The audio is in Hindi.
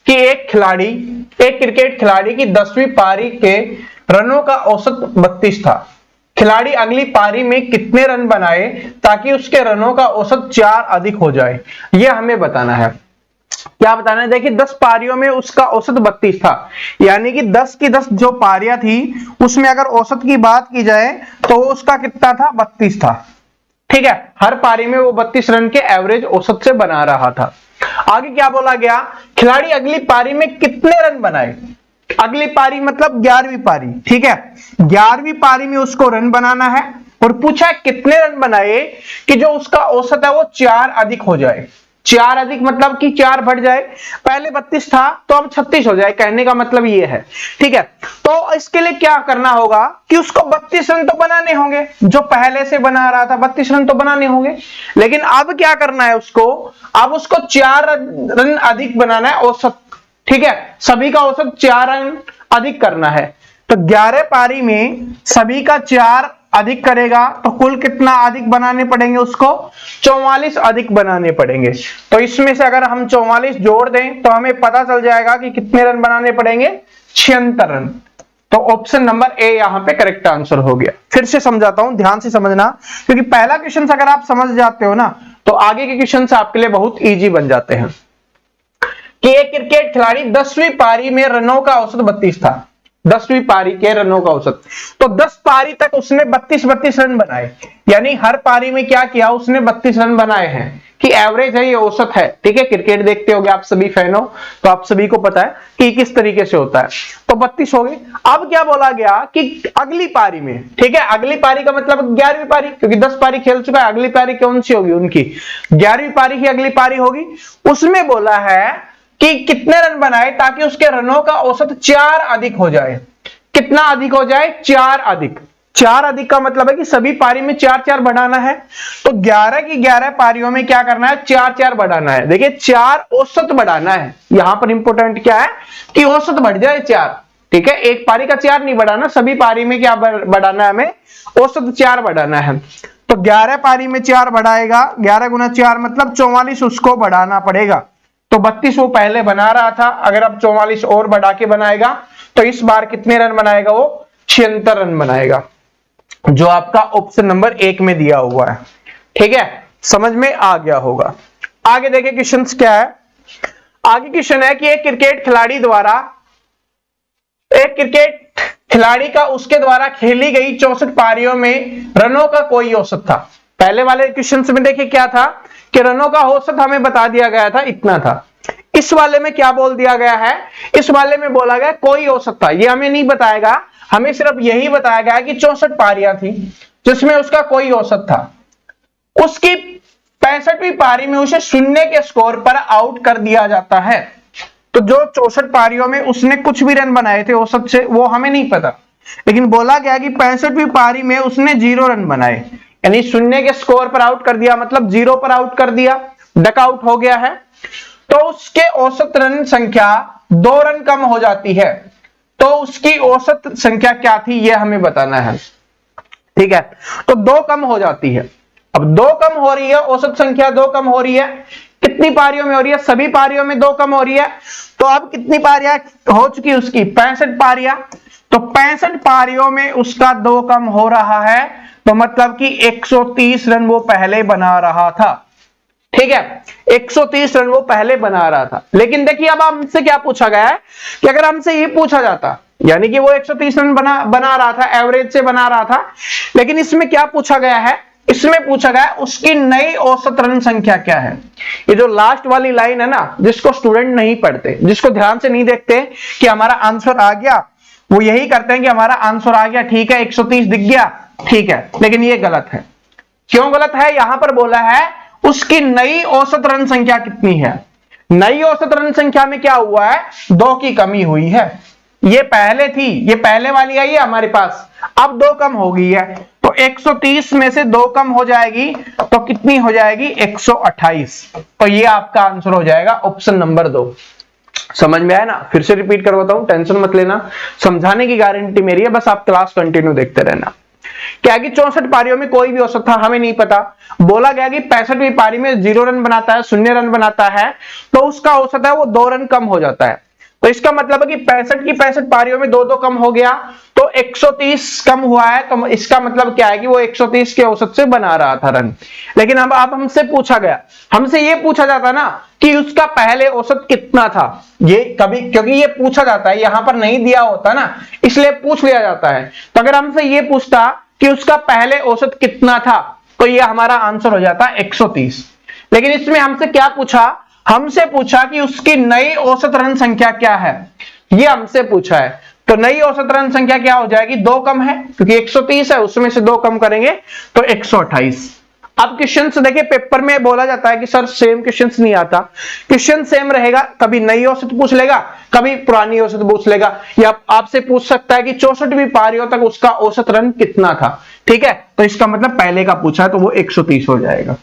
कि एक क्रिकेट खिलाड़ी की 10वीं पारी के रनों का औसत 32 था। खिलाड़ी अगली पारी में कितने रन बनाए ताकि उसके रनों का औसत 4 अधिक हो जाए, यह हमें बताना है। क्या बताना है? देखिए 10 पारियों में उसका औसत 32 था, यानी कि 10 की 10 जो पारियां थी उसमें अगर औसत की बात की जाए तो उसका कितना था? 32 था। ठीक है, हर पारी में वो 32 रन के एवरेज औसत से बना रहा था। आगे क्या बोला गया? खिलाड़ी अगली पारी में कितने रन बनाए। अगली पारी मतलब 11वीं पारी। ठीक है, 11वीं पारी में उसको रन बनाना है और पूछा कितने रन बनाए कि जो उसका औसत है वो 4 अधिक हो जाए। 4 अधिक मतलब कि 4 बढ़ जाए, पहले 32 था तो अब 36 हो जाए, कहने का मतलब ये है। ठीक है, तो इसके लिए क्या करना होगा कि उसको 32 रन तो बनाने होंगे, जो पहले से बना रहा था 32 रन तो बनाने होंगे, लेकिन अब क्या करना है उसको? अब उसको 4 रन अधिक बनाना है औसत। ठीक है, सभी का औसत 4 रन अधिक करना है, तो 11 पारी में सभी का 4 अधिक करेगा तो कुल कितना अधिक बनाने पड़ेंगे उसको? 44 अधिक बनाने पड़ेंगे। तो इसमें से अगर हम 44 जोड़ दें तो हमें पता चल जाएगा कि कितने रन बनाने पड़ेंगे? 76 रन। तो ऑप्शन नंबर ए यहां पे करेक्ट आंसर हो गया। फिर से समझाता हूं, ध्यान से समझना, क्योंकि पहला क्वेश्चन अगर आप समझ जाते हो ना तो आगे के क्वेश्चन आपके लिए बहुत ईजी बन जाते हैं। कि एक क्रिकेट खिलाड़ी 10वीं पारी में रनों का औसत 32 था। 10वीं पारी के रनों का औसत, तो 10 पारी तक उसने 32 रन बनाए, यानी हर पारी में क्या किया? उसने 32 रन बनाए हैं, कि एवरेज है, ये औसत है। ठीक है, क्रिकेट देखते होगे आप सभी फैन हो तो आप सभी को पता है कि किस तरीके से होता है। तो 32 हो गए। अब क्या बोला गया कि अगली पारी में, ठीक है, अगली पारी का मतलब 11वीं पारी, क्योंकि 10 पारी खेल चुका है, अगली पारी कौन सी होगी? उनकी 11वीं पारी ही अगली पारी होगी। उसमें बोला है कि कितने रन बनाए ताकि उसके रनों का औसत 4 अधिक हो जाए। कितना अधिक हो जाए? 4 अधिक। 4 अधिक का मतलब है कि सभी पारी में 4-4 बढ़ाना है, तो 11 की 11 पारियों में क्या करना है? 4-4 बढ़ाना है। देखिए 4 औसत बढ़ाना है, यहां पर इंपॉर्टेंट क्या है कि औसत बढ़ जाए 4। ठीक है, एक पारी का 4 नहीं बढ़ाना, सभी पारी में क्या बढ़ाना है? हमें औसत 4 बढ़ाना है। तो 11 पारी में 4 बढ़ाएगा, 11 गुना 4 मतलब 44 उसको बढ़ाना पड़ेगा। तो 32 वो पहले बना रहा था, अगर अब 44 और बढ़ा के बनाएगा तो इस बार कितने रन बनाएगा? वो 76 रन बनाएगा, जो आपका ऑप्शन नंबर 1 में दिया हुआ है। ठीक है, समझ में आ गया होगा। आगे देखिए क्वेश्चन क्या है। आगे क्वेश्चन है कि एक क्रिकेट खिलाड़ी का उसके द्वारा खेली गई 64 पारियों में रनों का कोई औसत था। पहले वाले क्वेश्चन में देखिए क्या था कि रनों का औसत हमें बता दिया गया था, इतना था। इस वाले में क्या बोल दिया गया है? इस वाले में बोला गया कोई औसत था। ये हमें नहीं बताएगा, हमें सिर्फ यही बताया गया कि 64 पारियां थी जिसमें उसका कोई औसत था। उसकी 65वीं पारी में उसे 0 के स्कोर पर आउट कर दिया जाता है। तो जो 64 पारियों में उसने कुछ भी रन बनाए थे औसत से, वो हमें नहीं पता, लेकिन बोला गया कि 65वीं पारी में उसने 0 रन बनाए, यानी 0 के स्कोर पर आउट कर दिया, मतलब 0 पर आउट कर दिया, डक आउट हो गया है। तो उसके औसत रन संख्या 2 रन कम हो जाती है। तो उसकी औसत संख्या क्या थी ये हमें बताना है। ठीक है, तो 2 कम हो जाती है। अब 2 कम हो रही है, औसत संख्या 2 कम हो रही है। कितनी पारियों में हो रही है? सभी पारियों में 2 कम हो रही है। तो अब कितनी पारियां हो चुकी उसकी? 65 पारियां। तो 65 पारियों में उसका 2 कम हो रहा है, तो मतलब कि 130 रन वो पहले बना रहा था। ठीक है, 130 रन वो पहले बना रहा था। लेकिन देखिए अब हमसे क्या पूछा गया है कि अगर हमसे ये पूछा जाता, यानी कि वो 130 रन बना रहा था, एवरेज से बना रहा था, लेकिन इसमें क्या पूछा गया है? इसमें पूछा गया उसकी नई औसत रन संख्या क्या है। ये जो लास्ट वाली लाइन है ना, जिसको स्टूडेंट नहीं पढ़ते, जिसको ध्यान से नहीं देखते कि हमारा आंसर आ गया, वो यही करते हैं कि हमारा आंसर आ गया, ठीक है 130 दिख गया, ठीक है, लेकिन ये गलत है। क्यों गलत है? यहां पर बोला है उसकी नई औसत रन संख्या कितनी है। नई औसत रन संख्या में क्या हुआ है? 2 की कमी हुई है। ये पहले थी, ये पहले वाली आई है हमारे पास, अब 2 कम हो गई है, तो 130 में से 2 कम हो जाएगी तो कितनी हो जाएगी? 128। तो ये आपका आंसर हो जाएगा ऑप्शन नंबर 2। समझ में आया ना? फिर से रिपीट करवाता हूं, टेंशन मत लेना, समझाने की गारंटी मेरी है, बस आप क्लास कंटिन्यू देखते रहना। क्या कि 64 पारियों में कोई भी औसत था, हमें नहीं पता। बोला गया कि 65वीं पारी में 0 रन बनाता है, 0 रन बनाता है, तो उसका औसत है वो 2 रन कम हो जाता है। तो इसका मतलब है कि 65 की 65 पारियों में 2 कम हो गया, तो 130 कम हुआ है। तो इसका मतलब क्या है कि वो 130 के औसत से बना रहा था रन। लेकिन अब हमसे पूछा गया, हमसे ये पूछा जाता ना कि उसका पहले औसत कितना था, ये कभी, क्योंकि ये पूछा जाता है, यहां पर नहीं दिया होता ना, इसलिए पूछ लिया जाता है। तो अगर हमसे ये पूछता कि उसका पहले औसत कितना था, तो ये हमारा आंसर हो जाता 130। लेकिन इसमें हमसे क्या पूछा, हमसे पूछा कि उसकी नई औसत रन संख्या क्या है, ये हमसे पूछा है। तो नई औसत रन संख्या क्या हो जाएगी, 2 कम है, क्योंकि 130 है, उसमें से 2 कम करेंगे तो 128। अब क्वेश्चन देखिए, पेपर में बोला जाता है कि सर सेम क्वेश्चन नहीं आता। क्वेश्चन सेम रहेगा, कभी नई औसत पूछ लेगा, कभी पुरानी औसत पूछ लेगा, या आपसे पूछ सकता है कि 64वीं पारियों तक उसका औसत रन कितना था। ठीक है, तो इसका मतलब पहले का पूछा है, तो वो 130 हो जाएगा।